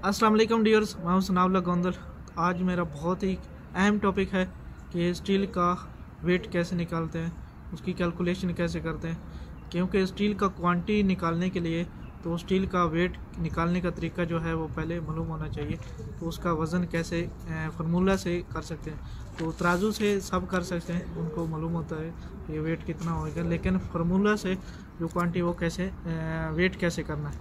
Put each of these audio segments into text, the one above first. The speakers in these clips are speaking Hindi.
अस्सलाम वालेकुम डियर्स, मैं हूं सनाउल्ला गोंदल। आज मेरा बहुत ही अहम टॉपिक है कि स्टील का वेट कैसे निकालते हैं, उसकी कैलकुलेशन कैसे करते हैं। क्योंकि स्टील का क्वांटिटी निकालने के लिए तो स्टील का वेट निकालने का तरीका जो है वो पहले मालूम होना चाहिए। तो उसका वज़न कैसे फार्मूला से कर सकते हैं। तो तराजू से सब कर सकते हैं, उनको मालूम होता है कि वेट कितना होगा, लेकिन फार्मूला से जो क्वांटिटी वो कैसे वेट कैसे करना है।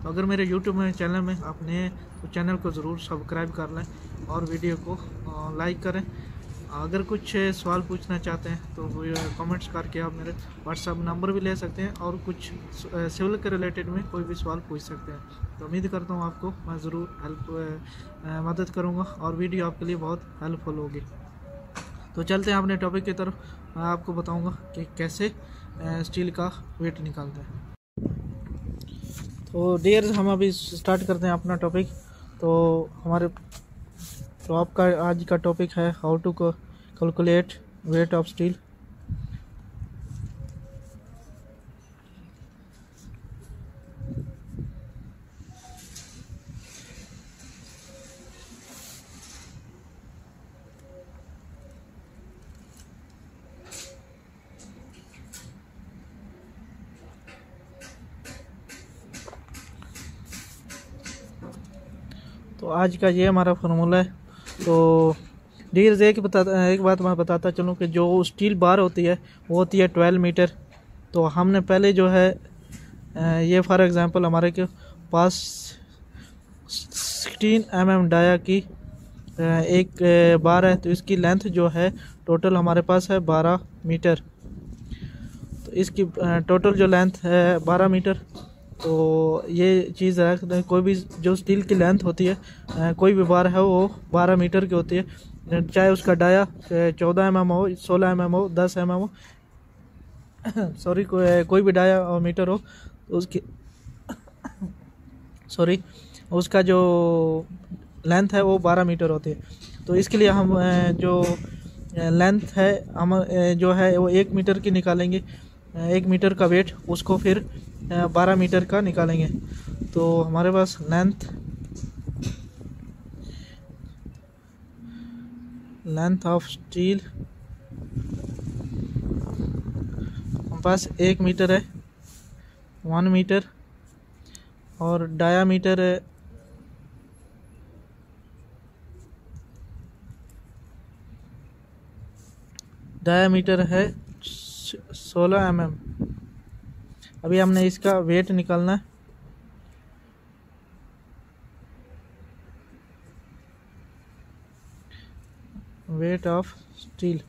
तो अगर मेरे यूट्यूब में चैनल में आपने तो चैनल को ज़रूर सब्सक्राइब कर लें और वीडियो को लाइक करें। अगर कुछ सवाल पूछना चाहते हैं तो कमेंट्स करके आप मेरे व्हाट्सअप नंबर भी ले सकते हैं और कुछ सिविल के रिलेटेड में कोई भी सवाल पूछ सकते हैं। तो उम्मीद करता हूँ आपको मैं ज़रूर मदद करूँगा और वीडियो आपके लिए बहुत हेल्पफुल होगी। तो चलते हैं अपने टॉपिक की तरफ। मैं आपको बताऊँगा कि कैसे स्टील का वेट निकालते हैं। तो डियर, हम अभी स्टार्ट करते हैं अपना टॉपिक। तो आपका आज का टॉपिक है how to calculate weight of steel. तो आज का ये हमारा फार्मूला है। तो डियर्स, एक बात मैं बताता चलूँ कि जो स्टील बार होती है वो होती है 12 मीटर। तो हमने पहले जो है ये फॉर एग्जांपल हमारे के पास 16 mm डाया की एक बार है, तो इसकी लेंथ जो है टोटल हमारे पास है 12 मीटर। तो इसकी टोटल जो लेंथ है 12 मीटर। तो ये चीज़ है, कोई भी जो स्टील की लेंथ होती है कोई भी बार है वो 12 मीटर की होती है, चाहे उसका डाया 14 mm हो, 16 mm हो, 10 mm हो सॉरी, कोई भी डाया और मीटर हो तो उसका जो लेंथ है वो 12 मीटर होती है। तो इसके लिए हम जो लेंथ है हम जो है वो 1 मीटर की निकालेंगे। 1 मीटर का वेट उसको फिर 12 मीटर का निकालेंगे। तो हमारे पास लेंथ ऑफ स्टील हमारे पास 1 मीटर है, 1 मीटर, और डायामीटर है डायामीटर है 16 mm। अभी हमने इसका वेट निकालना है। Wait of steel,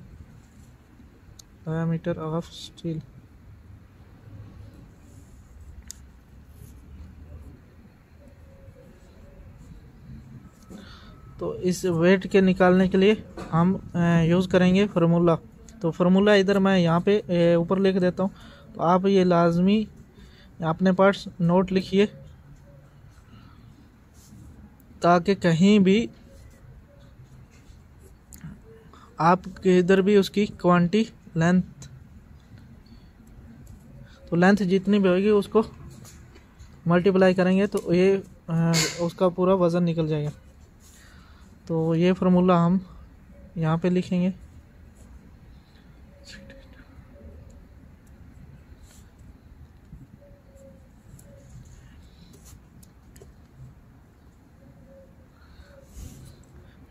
diameter of steel. तो इस वेट के निकालने के लिए हम यूज़ करेंगे फार्मूला। तो फार्मूला इधर मैं यहाँ पे ऊपर लिख देता हूँ। तो आप ये लाजमी अपने पास नोट लिखिए ताकि कहीं भी आप इधर भी उसकी क्वांटिटी लेंथ, तो लेंथ जितनी भी होगी उसको मल्टीप्लाई करेंगे तो ये उसका पूरा वज़न निकल जाएगा। तो ये फार्मूला हम यहाँ पे लिखेंगे।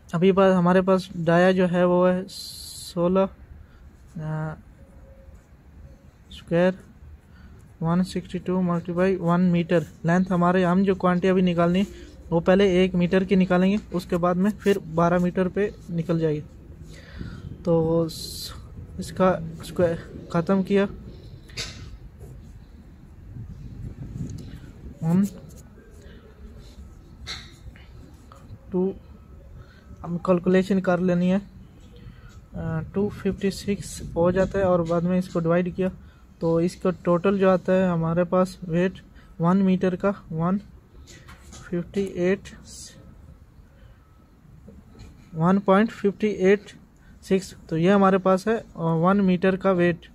अभी हमारे पास डाया जो है वो है 16 स्क्वायर 162 मल्टीप्लाई 1 मीटर। लेंथ हमारे हम जो क्वांटिटी अभी निकालनी है वो पहले 1 मीटर की निकालेंगे, उसके बाद में फिर 12 मीटर पे निकल जाएगी। तो इसका स्क्वायर ख़त्म किया 1 2, हम कैलकुलेशन कर लेनी है 256 हो जाता है और बाद में इसको डिवाइड किया तो इसका टोटल जो आता है हमारे पास वेट 1 मीटर का 1.586। तो ये हमारे पास है 1 मीटर का weight.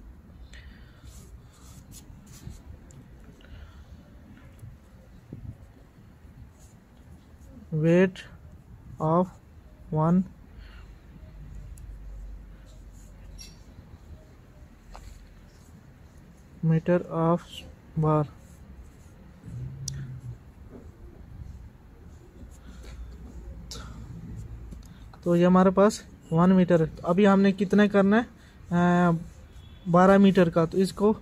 Weight of 1 metre of bar. तो ये हमारे पास 1 मीटर है। तो अभी हमने कितने करना है, 12 मीटर का। तो इसको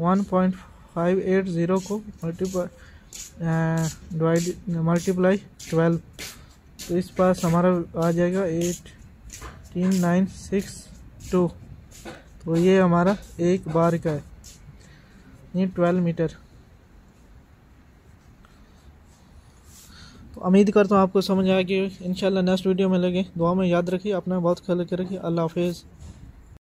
1.580 को मल्टीप्लाई 12, तो इस पास हमारा आ जाएगा 18962। तो ये हमारा एक बार का है, ये 12 मीटर। तो उम्मीद करता हूँ आपको समझ आया कि इंशाल्लाह नेक्स्ट वीडियो में लगे। दुआ में याद रखिए, अपना बहुत ख्याल रखिए। अल्लाह हाफिज़।